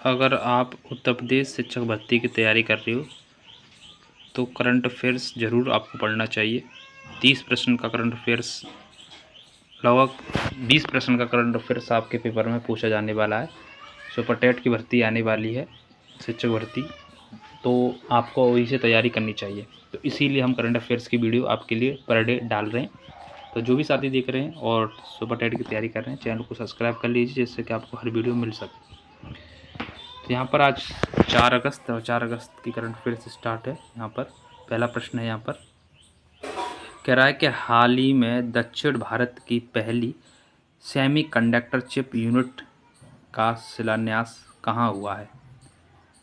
अगर आप उत्तर प्रदेश शिक्षक भर्ती की तैयारी कर रहे हो तो करंट अफेयर्स ज़रूर आपको पढ़ना चाहिए। 30 प्रश्न का करंट अफेयर्स, लगभग 20 प्रश्न का करंट अफेयर्स आपके पेपर में पूछा जाने वाला है। सुपर टेट की भर्ती आने वाली है, शिक्षक भर्ती, तो आपको वही से तैयारी करनी चाहिए। तो इसीलिए हम करंट अफेयर्स की वीडियो आपके लिए पर डे डाल रहे हैं। तो जो भी साथी देख रहे हैं और सुपर टेट की तैयारी कर रहे हैं, चैनल को सब्सक्राइब कर लीजिए जिससे कि आपको हर वीडियो मिल सके। तो यहाँ पर आज 4 अगस्त और 4 अगस्त की करंट अफेयर्स स्टार्ट है। यहाँ पर पहला प्रश्न है, यहाँ पर कह रहा है कि हाल ही में दक्षिण भारत की पहली सेमीकंडक्टर चिप यूनिट का शिलान्यास कहाँ हुआ है?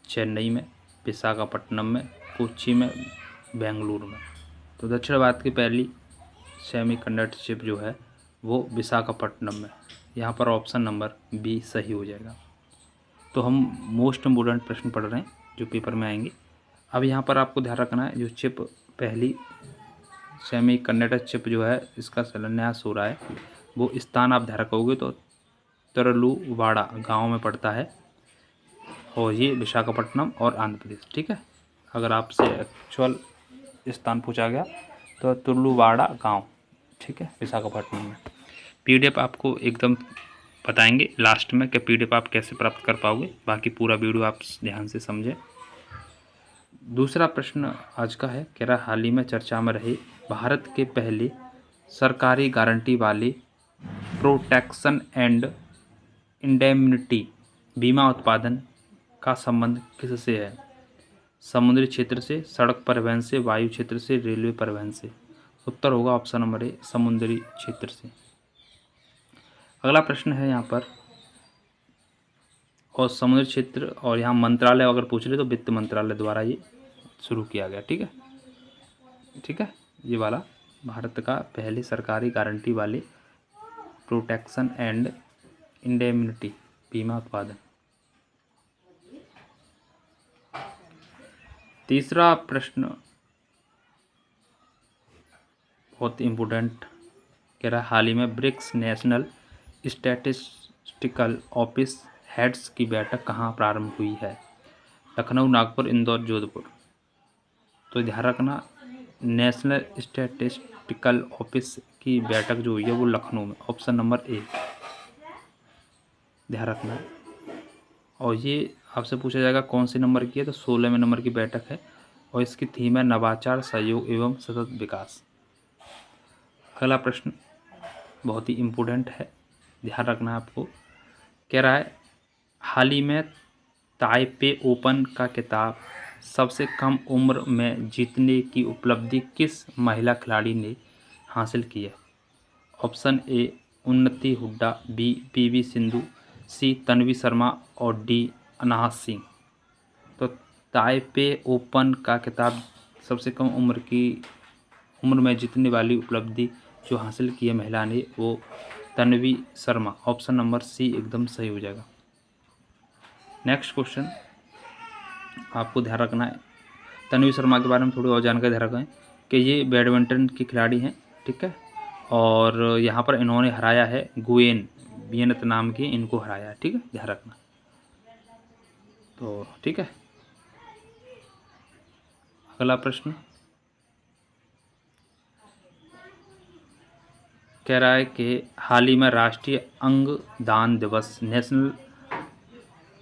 चेन्नई में, विशाखापट्टनम में, कोच्चि में, बेंगलुरु में। तो दक्षिण भारत की पहली सेमीकंडक्टर चिप जो है वो विशाखापट्टनम में। यहाँ पर ऑप्शन नंबर बी सही हो जाएगा। तो हम मोस्ट इम्पोर्टेंट प्रश्न पढ़ रहे हैं जो पेपर में आएंगे। अब यहाँ पर आपको ध्यान रखना है, जो चिप पहली सेमीकंडक्टर चिप जो है इसका शिलान्यास हो रहा है, वो स्थान आप ध्यान रखोगे तो तरलुवाड़ा गांव में पड़ता है और ये विशाखापट्टनम और आंध्र प्रदेश। ठीक है, अगर आपसे एक्चुअल स्थान पूछा गया तो तुर्लुवाड़ा गांव, ठीक है, विशाखापट्टनम में। पीडीएफ आपको एकदम बताएंगे लास्ट में कि पीडीएफ आप कैसे प्राप्त कर पाओगे, बाकी पूरा वीडियो आप ध्यान से समझें। दूसरा प्रश्न आज का है, कह रहा हाल ही में चर्चा में रहे भारत के पहले सरकारी गारंटी वाले प्रोटेक्शन एंड इंडेमनिटी बीमा उत्पादन का संबंध किससे है? समुद्री क्षेत्र से, सड़क परिवहन से, वायु क्षेत्र से, रेलवे परिवहन से। उत्तर होगा ऑप्शन नंबर ए, समुद्री क्षेत्र से। अगला प्रश्न है यहाँ पर, और समुद्री क्षेत्र और यहाँ मंत्रालय अगर पूछ ले तो वित्त मंत्रालय द्वारा ये शुरू किया गया। ठीक है, ठीक है, ये वाला भारत का पहले सरकारी गारंटी वाले प्रोटेक्शन एंड इंडेमनिटी बीमा उत्पादन। तीसरा प्रश्न बहुत इम्पोर्टेंट, कह रहा है हाल ही में BRICS national statistical office heads की बैठक कहाँ प्रारंभ हुई है? लखनऊ, नागपुर, इंदौर, जोधपुर। तो ध्यान रखना, नेशनल स्टैटिस्टिकल ऑफिस की बैठक जो हुई है वो लखनऊ में, ऑप्शन नंबर ए, ध्यान रखना। और ये आपसे पूछा जाएगा कौन से नंबर की है, तो 16वें नंबर की बैठक है और इसकी थीम है नवाचार, सहयोग एवं सतत विकास। अगला प्रश्न बहुत ही इम्पोर्टेंट है, ध्यान रखना आपको। कह रहा है हाल ही में ताइपे ओपन का खिताब सबसे कम उम्र में जीतने की उपलब्धि किस महिला खिलाड़ी ने हासिल की है? ऑप्शन ए उन्नति हुड्डा, बी पीवी सिंधु, सी तन्वी शर्मा और डी अनाहत सिंह। तो ताइपे ओपन का खिताब सबसे कम उम्र में जीतने वाली उपलब्धि जो हासिल की है महिला ने, वो Tanvi Sharma, option number C एकदम सही हो जाएगा। नेक्स्ट क्वेश्चन आपको ध्यान रखना है, तन्वी शर्मा के बारे में थोड़ी और जानकारी ध्यान रखें कि ये बैडमिंटन की खिलाड़ी हैं। ठीक है, और यहाँ पर इन्होंने हराया है गुयेन बियनत नाम की, इनको हराया है। ठीक है, ध्यान रखना। तो ठीक है, अगला प्रश्न कह रहा है कि हाल ही में राष्ट्रीय अंग दान दिवस, नेशनल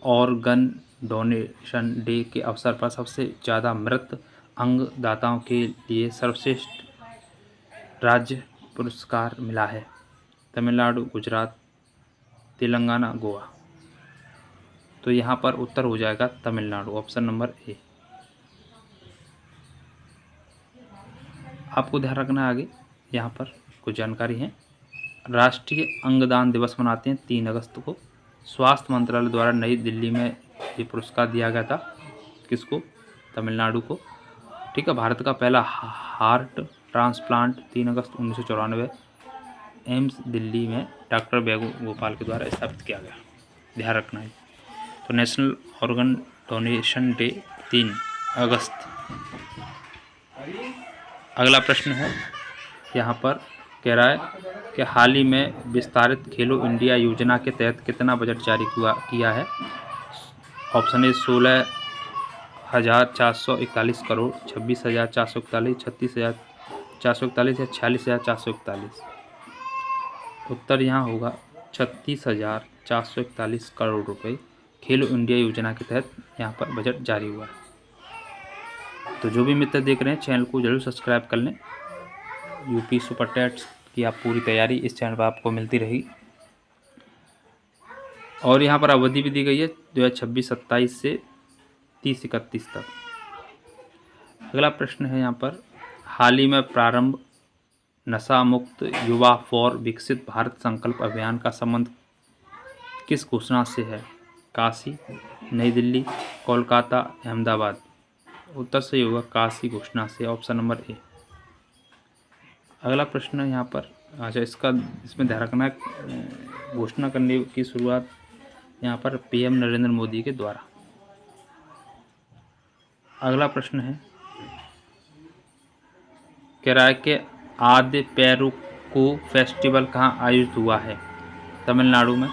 ऑर्गन डोनेशन डे के अवसर पर सबसे ज़्यादा मृत अंग दाताओं के लिए सर्वश्रेष्ठ राज्य पुरस्कार मिला है? तमिलनाडु, गुजरात, तेलंगाना, गोवा। तो यहाँ पर उत्तर हो जाएगा तमिलनाडु, ऑप्शन नंबर ए। आपको ध्यान रखना है आगे, यहाँ पर कुछ जानकारी है। राष्ट्रीय अंगदान दिवस मनाते हैं 3 अगस्त को। स्वास्थ्य मंत्रालय द्वारा नई दिल्ली में ये पुरस्कार दिया गया था, किसको? तमिलनाडु को। ठीक है, भारत का पहला हार्ट ट्रांसप्लांट 3 अगस्त 1994 एम्स दिल्ली में डॉक्टर वेणुगोपाल के द्वारा स्थापित किया गया। ध्यान रखना है। तो नेशनल ऑर्गन डोनेशन डे 3 अगस्त। अगला प्रश्न है, यहाँ पर कह रहा है कि हाल ही में विस्तारित खेलो इंडिया योजना के तहत कितना बजट जारी किया है? ऑप्शन ए 16,441 करोड़, 26,441, 36,441 या 46,441। उत्तर यहाँ होगा 36,441 करोड़ रुपए खेलो इंडिया योजना के तहत यहाँ पर बजट जारी हुआ है। तो जो भी मित्र देख रहे हैं चैनल को जरूर सब्सक्राइब कर लें। यूपी सुपर टेट की आप पूरी तैयारी इस चैनल पर आपको मिलती रहेगी। और यहाँ पर अवधि भी दी गई है 2026-27 से 30-31 तक। अगला प्रश्न है यहाँ पर, हाल ही में प्रारंभ नशा मुक्त युवा फॉर विकसित भारत संकल्प अभियान का संबंध किस घोषणा से है? काशी, नई दिल्ली, कोलकाता, अहमदाबाद। उत्तर सही होगा काशी घोषणा से, ऑप्शन नंबर ए। अगला प्रश्न है यहाँ पर, अच्छा इसमें ध्यान रखना है, घोषणा करने की शुरुआत यहाँ पर पीएम नरेंद्र मोदी के द्वारा। अगला प्रश्न है, केरल के आद्य पेरुक्कू फेस्टिवल कहाँ आयोजित हुआ है? तमिलनाडु में,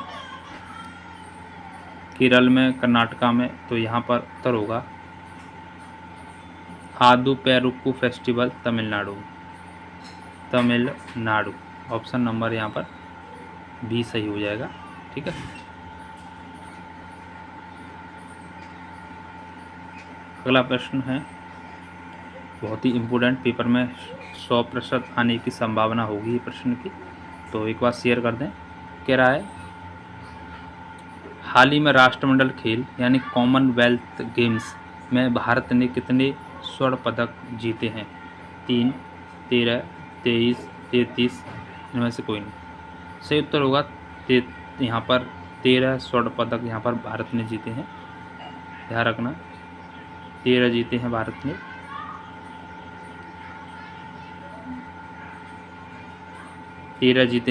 केरल में, कर्नाटका में। तो यहाँ पर उत्तर होगा आदु Perukku festival Tamil Nadu. Option number यहाँ पर बी सही हो जाएगा। ठीक है। अगला प्रश्न है बहुत ही इम्पोर्टेंट, पेपर में 100% आने की संभावना होगी ये प्रश्न की, तो एक बार शेयर कर दें। कह रहा है, हाल ही में राष्ट्रमंडल खेल यानी कॉमनवेल्थ गेम्स में भारत ने कितने स्वर्ण पदक जीते हैं? 3, 13, 23, 33, इनमें से कोई नहीं। सही उत्तर होगा यहाँ पर 13 स्वर्ण पदक यहाँ पर भारत ने जीते हैं। ध्यान रखना 13 जीते हैं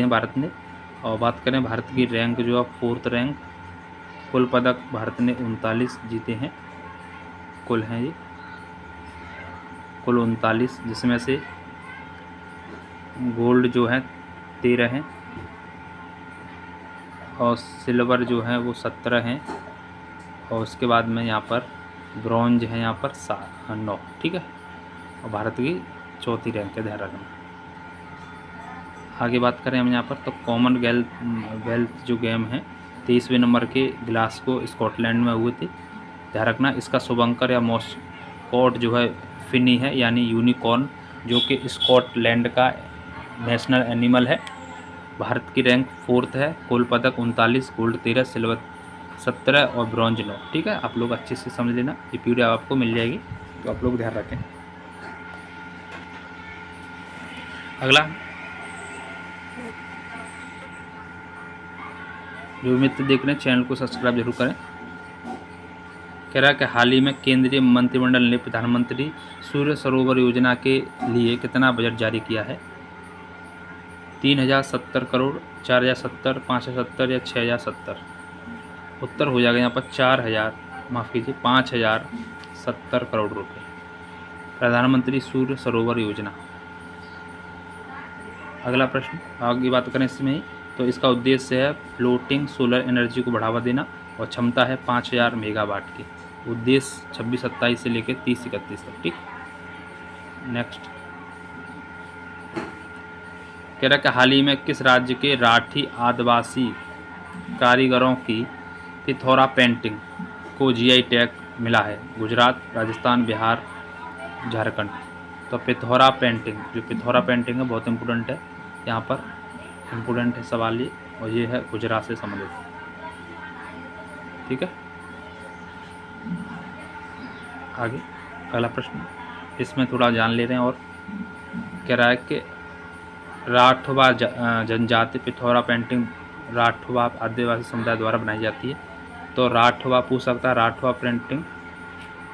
भारत ने। और बात करें भारत की रैंक जो है 4th रैंक, कुल पदक भारत ने 39 जीते हैं। कुल हैं ये कुल 39, जिसमें से गोल्ड जो है 13 हैं और सिल्वर जो है वो 17 हैं, और उसके बाद में यहाँ पर ब्रॉन्ज है यहाँ पर 9। ठीक है। और भारत की 4थी रैंक है, ध्यान रखना। आगे बात करें हम यहाँ पर, तो कॉमनवेल्थ जो गेम है 23वें नंबर के ग्लासगो स्कॉटलैंड में हुए थे। ध्यान रखना इसका शुभंकर या मॉस्कॉट जो है फिनी है, यानी यूनिकॉर्न, जो कि स्कॉटलैंड का नेशनल एनिमल है। भारत की रैंक 4th है, कुल पदक 39, गोल्ड 13, सिल्वर 17 और ब्रॉन्ज 9। ठीक है। आप लोग अच्छे से समझ लेना, ये पीडीएफ आपको मिल जाएगी, तो आप लोग ध्यान रखें। अगला, जो मित्र देख रहे हैं चैनल को सब्सक्राइब जरूर करें। कह रहा है कि हाल ही में केंद्रीय मंत्रिमंडल ने प्रधानमंत्री सूर्य सरोवर योजना के लिए कितना बजट जारी किया है? 3,070 करोड़, 4,070, 5,070 या 6,070। उत्तर हो जाएगा यहाँ पर 5,070 करोड़ रुपए, प्रधानमंत्री सूर्य सरोवर योजना। अगला प्रश्न, आगे बात करें इसमें ही, तो इसका उद्देश्य है फ्लोटिंग सोलर एनर्जी को बढ़ावा देना और क्षमता है 5,000 मेगावाट की। उद्देश्य 26-27 से लेकर 30-31 तक। ठीक। नेक्स्ट, कह रहा है कि हाल ही में किस राज्य के राठी आदिवासी कारीगरों की पिथौरा पेंटिंग को जीआई टैग मिला है? गुजरात, राजस्थान, बिहार, झारखंड। तो पिथौरा पेंटिंग है बहुत इम्पोर्टेंट है, यहाँ पर इम्पोर्टेंट है सवाल ये, और ये है गुजरात से संबंधित। ठीक है। आगे अगला प्रश्न, इसमें थोड़ा जान ले रहे हैं। और कह रहा है कि राठवा जनजाति पिथौरा पेंटिंग राठवा आदिवासी समुदाय द्वारा बनाई जाती है। तो राठवा पूछ सकता है,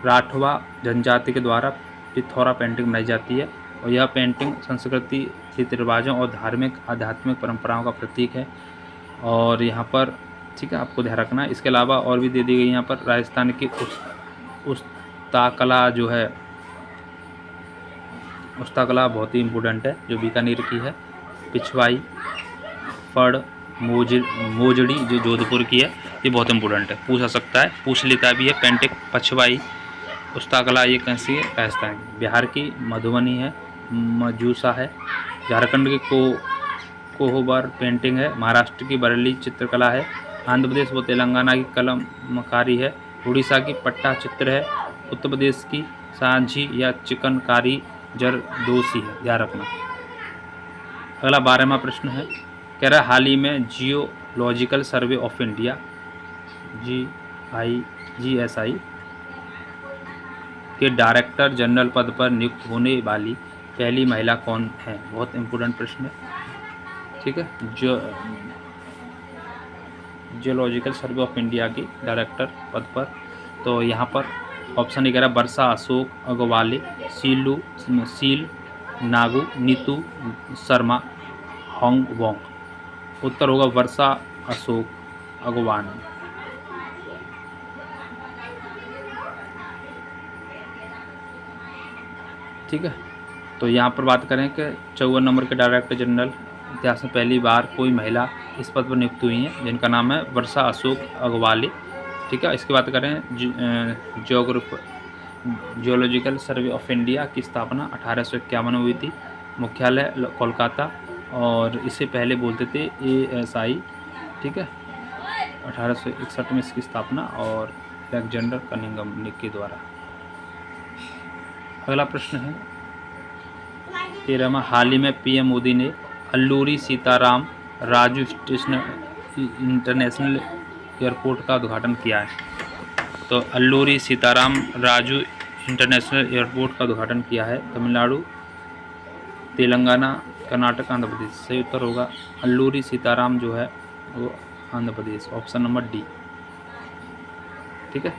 राठवा जनजाति के द्वारा पिथौरा पेंटिंग बनाई जाती है, और यह पेंटिंग संस्कृति, रीति रिवाजों और धार्मिक आध्यात्मिक परंपराओं का प्रतीक है। और यहाँ पर ठीक है, आपको ध्यान रखना। इसके अलावा और भी दे दी गई यहाँ पर राजस्थान की उस्ताकला जो है, उस्ताकला बहुत ही इम्पोर्टेंट है, जो बीकानेर की है। पिछवाई, फड़, मोजड़ी जो जोधपुर की है, ये बहुत इंपॉर्टेंट है, पूछा सकता है, पूछ लेता भी है। पेंटिक पछवाई पुस्तकला ये कैसी है, राजस्थान की। बिहार की मधुबनी है, मजूसा है। झारखंड की कोहबर पेंटिंग है। महाराष्ट्र की बरेली चित्रकला है। आंध्र प्रदेश व तेलंगाना की कलमकारी है। उड़ीसा की पट्टा चित्र है। उत्तर प्रदेश की सांझी या चिकनकारी जरदोसी है, ध्यान रखना। अगला 12वां प्रश्न है, कह रहा हाल ही में geological survey of India GSI के डायरेक्टर जनरल पद पर नियुक्त होने वाली पहली महिला कौन है? बहुत इंपॉर्टेंट प्रश्न है, ठीक है। जियोलॉजिकल सर्वे ऑफ इंडिया की डायरेक्टर पद पर, तो यहाँ पर ऑप्शन ये कह रहा वर्षा अशोक अगवाले, सील नागू, नीतू शर्मा, होंग वोंग। उत्तर होगा वर्षा अशोक अगवाने। ठीक है, तो यहाँ पर बात करें कि 54 नंबर के डायरेक्टर जनरल इतिहास में पहली बार कोई महिला इस पद पर नियुक्त हुई हैं, जिनका नाम है वर्षा अशोक अगवाले। ठीक है, इसकी बात करें जियोलॉजिकल सर्वे ऑफ इंडिया की स्थापना 1851 में हुई थी। मुख्यालय कोलकाता, और इसे पहले बोलते थे ASI। ठीक है, 1861 में इसकी स्थापना, और अलेक्जेंडर कनिंघम के द्वारा। अगला प्रश्न है 13वां, हाल ही में PM मोदी ने अल्लूरी सीताराम राजू इंटरनेशनल एयरपोर्ट का उद्घाटन किया है। तो अल्लूरी सीताराम राजू इंटरनेशनल एयरपोर्ट का उद्घाटन किया है तमिलनाडु, तेलंगाना, कर्नाटक, आंध्र प्रदेश। सही उत्तर होगा अल्लूरी सीताराम जो है वो Andhra Pradesh, option number D। ठीक है,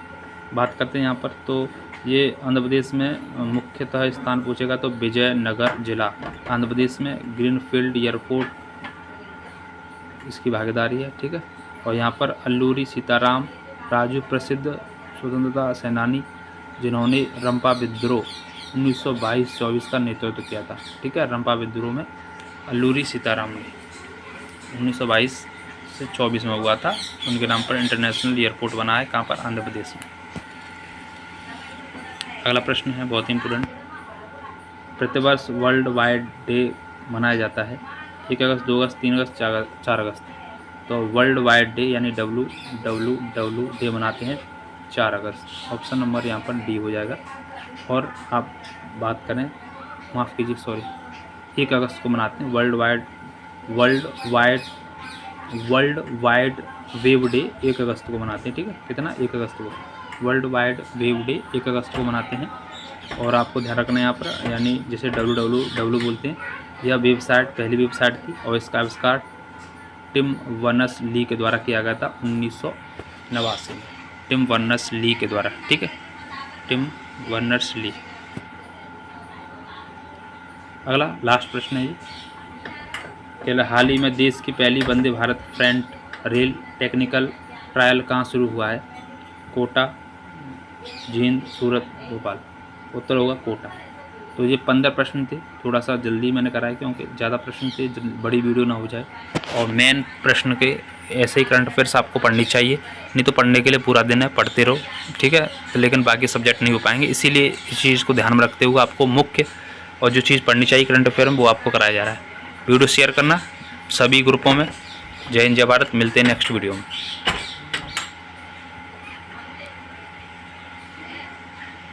बात करते हैं यहाँ पर, तो ये आंध्र प्रदेश में मुख्यतः स्थान पूछेगा तो विजयनगर जिला आंध्र प्रदेश में ग्रीनफील्ड एयरपोर्ट इसकी भागीदारी है। ठीक है, और यहाँ पर अल्लूरी सीताराम राजू प्रसिद्ध स्वतंत्रता सेनानी जिन्होंने रंपा विद्रोह 1922-24 का नेतृत्व किया था। ठीक है, रंपा विद्रोह में अल्लूरी सीताराम ने 1922 से 24 में हुआ था, उनके नाम पर इंटरनेशनल एयरपोर्ट बना है। कहाँ पर? आंध्र प्रदेश में। अगला प्रश्न है बहुत इंपॉर्टेंट, प्रतिवर्ष वर्ल्ड वाइड डे मनाया जाता है 1 अगस्त, 2 अगस्त, 3 अगस्त, 4 अगस्त। तो वर्ल्ड वाइड डे यानी WWW डे मनाते हैं 4 अगस्त, ऑप्शन नंबर यहाँ पर D हो जाएगा। और आप बात करें, माफ़ कीजिए सॉरी, 1 अगस्त को मनाते हैं वर्ल्ड वाइड वेव डे 1 अगस्त को मनाते हैं। ठीक है, कितना? 1 अगस्त को वर्ल्ड वाइड वेव डे 1 अगस्त को मनाते हैं। और आपको ध्यान रखना है यहाँ पर, यानी जैसे WWW बोलते हैं, यह वेबसाइट पहली वेबसाइट थी और इसका आविष्कार टिम बर्नर्स-ली के द्वारा किया गया था 1989 में, टिम बर्नर्स-ली के द्वारा। ठीक है, टिम बर्नर्स-ली। अगला लास्ट प्रश्न है ये, हाल ही में देश की पहली वंदे भारत फ्रंट रेल टेक्निकल ट्रायल कहाँ शुरू हुआ है? कोटा, जींद, सूरत, भोपाल। उत्तर होगा कोटा। तो ये 15 प्रश्न थे, थोड़ा सा जल्दी मैंने कराया क्योंकि ज़्यादा प्रश्न थे, बड़ी वीडियो ना हो जाए। और मेन प्रश्न के ऐसे ही करंट अफेयर्स आपको पढ़नी चाहिए, नहीं तो पढ़ने के लिए पूरा दिन है, पढ़ते रहो। ठीक है, तो लेकिन बाकी सब्जेक्ट नहीं हो पाएंगे, इसीलिए इस चीज़ को ध्यान में रखते हुए आपको मुख्य और जो चीज़ पढ़नी चाहिए करंट अफेयर में वो आपको कराया जा रहा है। वीडियो शेयर करना सभी ग्रुपों में। जय हिंद, जय भारत। मिलते हैं नेक्स्ट वीडियो में।